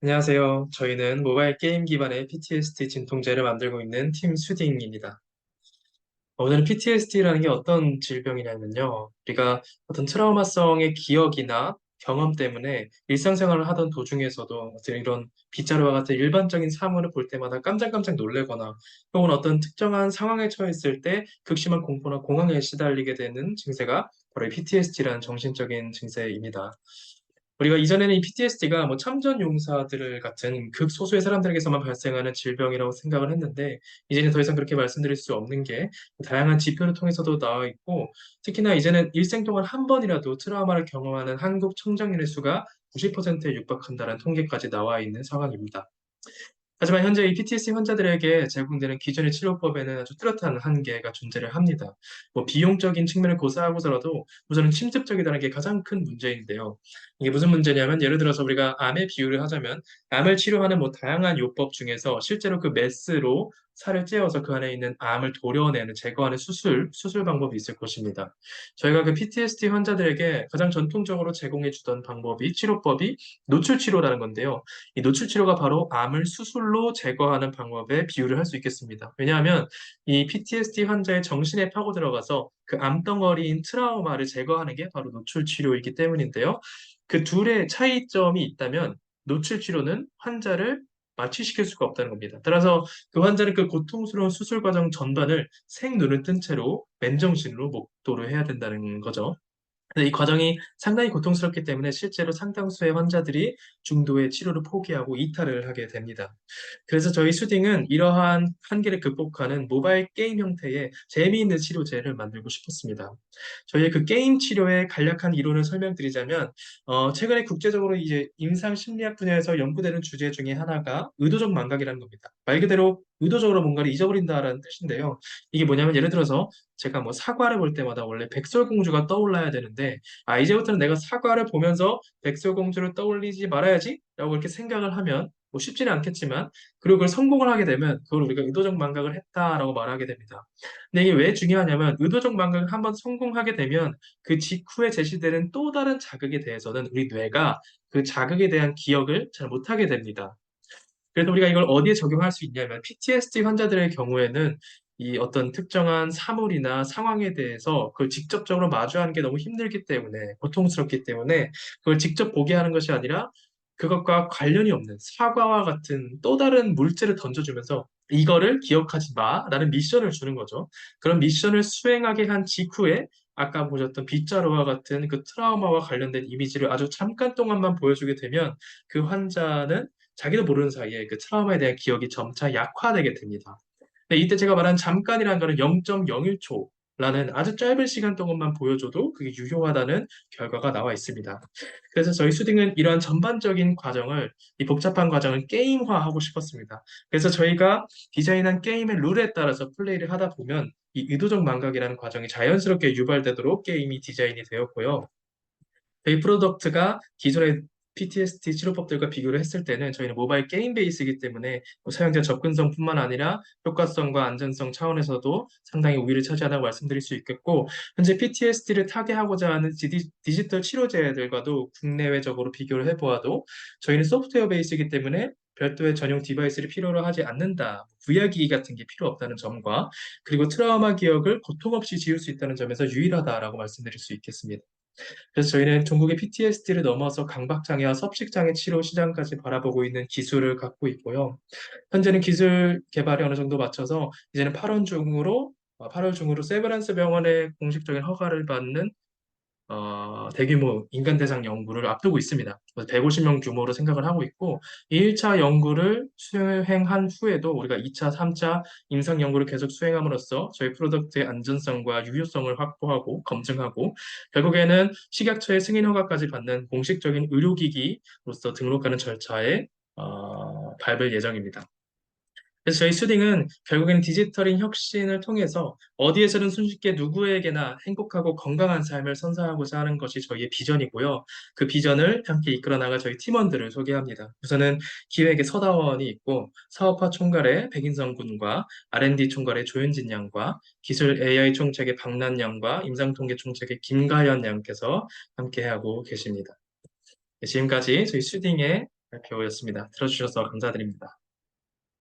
안녕하세요. 저희는 모바일 게임 기반의 PTSD 진통제를 만들고 있는 팀 수딩입니다. 오늘은 PTSD라는 게 어떤 질병이냐면요. 우리가 어떤 트라우마성의 기억이나 경험 때문에 일상생활을 하던 도중에서도 어떤 이런 빗자루와 같은 일반적인 사물을 볼 때마다 깜짝깜짝 놀래거나 혹은 어떤 특정한 상황에 처했을 때 극심한 공포나 공황에 시달리게 되는 증세가 바로 PTSD라는 정신적인 증세입니다. 우리가 이전에는 이 PTSD가 뭐 참전 용사들 같은 극소수의 사람들에게서만 발생하는 질병이라고 생각을 했는데, 이제는 더 이상 그렇게 말씀드릴 수 없는 게 다양한 지표를 통해서도 나와 있고, 특히나 이제는 일생 동안 한 번이라도 트라우마를 경험하는 한국 청장년의 수가 90%에 육박한다는 통계까지 나와 있는 상황입니다. 하지만 현재 이 PTSD 환자들에게 제공되는 기존의 치료법에는 아주 뚜렷한 한계가 존재를 합니다. 뭐 비용적인 측면을 고사하고서라도 우선은 침습적이라는 게 가장 큰 문제인데요. 이게 무슨 문제냐면 예를 들어서 우리가 암의 비유를 하자면 암을 치료하는 뭐 다양한 요법 중에서 실제로 그 메스로 살을 째어서 그 안에 있는 암을 도려내는 제거하는 수술 방법이 있을 것입니다. 저희가 그 PTSD 환자들에게 가장 전통적으로 제공해 주던 방법이 치료법이 노출 치료라는 건데요. 이 노출 치료가 바로 암을 수술로 제거하는 방법에 비유를 할 수 있겠습니다. 왜냐하면 이 PTSD 환자의 정신에 파고 들어가서 그 암덩어리인 트라우마를 제거하는 게 바로 노출 치료이기 때문인데요. 그 둘의 차이점이 있다면 노출 치료는 환자를 마취시킬 수가 없다는 겁니다. 따라서 그 환자는 그 고통스러운 수술 과정 전반을 생눈을 뜬 채로 맨정신으로 목도를 해야 된다는 거죠. 근데 이 과정이 상당히 고통스럽기 때문에 실제로 상당수의 환자들이 중도의 치료를 포기하고 이탈을 하게 됩니다. 그래서 저희 수딩은 이러한 한계를 극복하는 모바일 게임 형태의 재미있는 치료제를 만들고 싶었습니다. 저희의 그 게임 치료의 간략한 이론을 설명드리자면, 최근에 국제적으로 이제 임상 심리학 분야에서 연구되는 주제 중에 하나가 의도적 망각이라는 겁니다. 말 그대로 의도적으로 뭔가를 잊어버린다라는 뜻인데요. 이게 뭐냐면 예를 들어서 제가 뭐 사과를 볼 때마다 원래 백설공주가 떠올라야 되는데, 이제부터는 내가 사과를 보면서 백설공주를 떠올리지 말아야지 라고 이렇게 생각을 하면 뭐 쉽지는 않겠지만, 그리고 그걸 성공을 하게 되면 그걸 우리가 의도적 망각을 했다라고 말하게 됩니다. 근데 이게 왜 중요하냐면 의도적 망각을 한번 성공하게 되면 그 직후에 제시되는 또 다른 자극에 대해서는 우리 뇌가 그 자극에 대한 기억을 잘 못하게 됩니다. 그래서 우리가 이걸 어디에 적용할 수 있냐면 PTSD 환자들의 경우에는 이 어떤 특정한 사물이나 상황에 대해서 그걸 직접적으로 마주하는 게 너무 힘들기 때문에, 고통스럽기 때문에 그걸 직접 보게 하는 것이 아니라 그것과 관련이 없는 사과와 같은 또 다른 물질을 던져주면서 이거를 기억하지 마라는 미션을 주는 거죠. 그런 미션을 수행하게 한 직후에 아까 보셨던 빗자루와 같은 그 트라우마와 관련된 이미지를 아주 잠깐 동안만 보여주게 되면 그 환자는 자기도 모르는 사이에 그 트라우마에 대한 기억이 점차 약화되게 됩니다. 근데 이때 제가 말한 잠깐이라는 거는 0.01초라는 아주 짧은 시간 동안만 보여줘도 그게 유효하다는 결과가 나와 있습니다. 그래서 저희 수딩은 이러한 전반적인 과정을, 이 복잡한 과정을 게임화하고 싶었습니다. 그래서 저희가 디자인한 게임의 룰에 따라서 플레이를 하다 보면 이 의도적 망각이라는 과정이 자연스럽게 유발되도록 게임이 디자인이 되었고요. 저희 프로덕트가 기존의 PTSD 치료법들과 비교를 했을 때는 저희는 모바일 게임 베이스이기 때문에 뭐 사용자 접근성뿐만 아니라 효과성과 안전성 차원에서도 상당히 우위를 차지한다고 말씀드릴 수 있겠고, 현재 PTSD를 타개하고자 하는 디지털 치료제들과도 국내외적으로 비교를 해보아도 저희는 소프트웨어 베이스이기 때문에 별도의 전용 디바이스를 필요로 하지 않는다. VR 기기 같은 게 필요 없다는 점과, 그리고 트라우마 기억을 고통 없이 지울 수 있다는 점에서 유일하다라고 말씀드릴 수 있겠습니다. 그래서 저희는 종국의 PTSD를 넘어서 강박장애와 섭식장애 치료 시장까지 바라보고 있는 기술을 갖고 있고요. 현재는 기술 개발이 어느 정도 마쳐서 이제는 8월 중으로 세브란스 병원의 공식적인 허가를 받는 대규모 인간 대상 연구를 앞두고 있습니다. 150명 규모로 생각을 하고 있고, 이 1차 연구를 수행한 후에도 우리가 2차, 3차 임상 연구를 계속 수행함으로써 저희 프로덕트의 안전성과 유효성을 확보하고 검증하고, 결국에는 식약처의 승인 허가까지 받는 공식적인 의료기기로서 등록하는 절차에 밟을 예정입니다. 그래서 저희 수딩은 결국엔 디지털인 혁신을 통해서 어디에서든 손쉽게 누구에게나 행복하고 건강한 삶을 선사하고자 하는 것이 저희의 비전이고요. 그 비전을 함께 이끌어 나갈 저희 팀원들을 소개합니다. 우선은 기획의 서다원이 있고, 사업화 총괄의 백인성 군과 R&D 총괄의 조현진 양과 기술 AI 총책의 박난 양과 임상통계 총책의 김가연 양께서 함께하고 계십니다. 지금까지 저희 수딩의 발표였습니다. 들어주셔서 감사드립니다.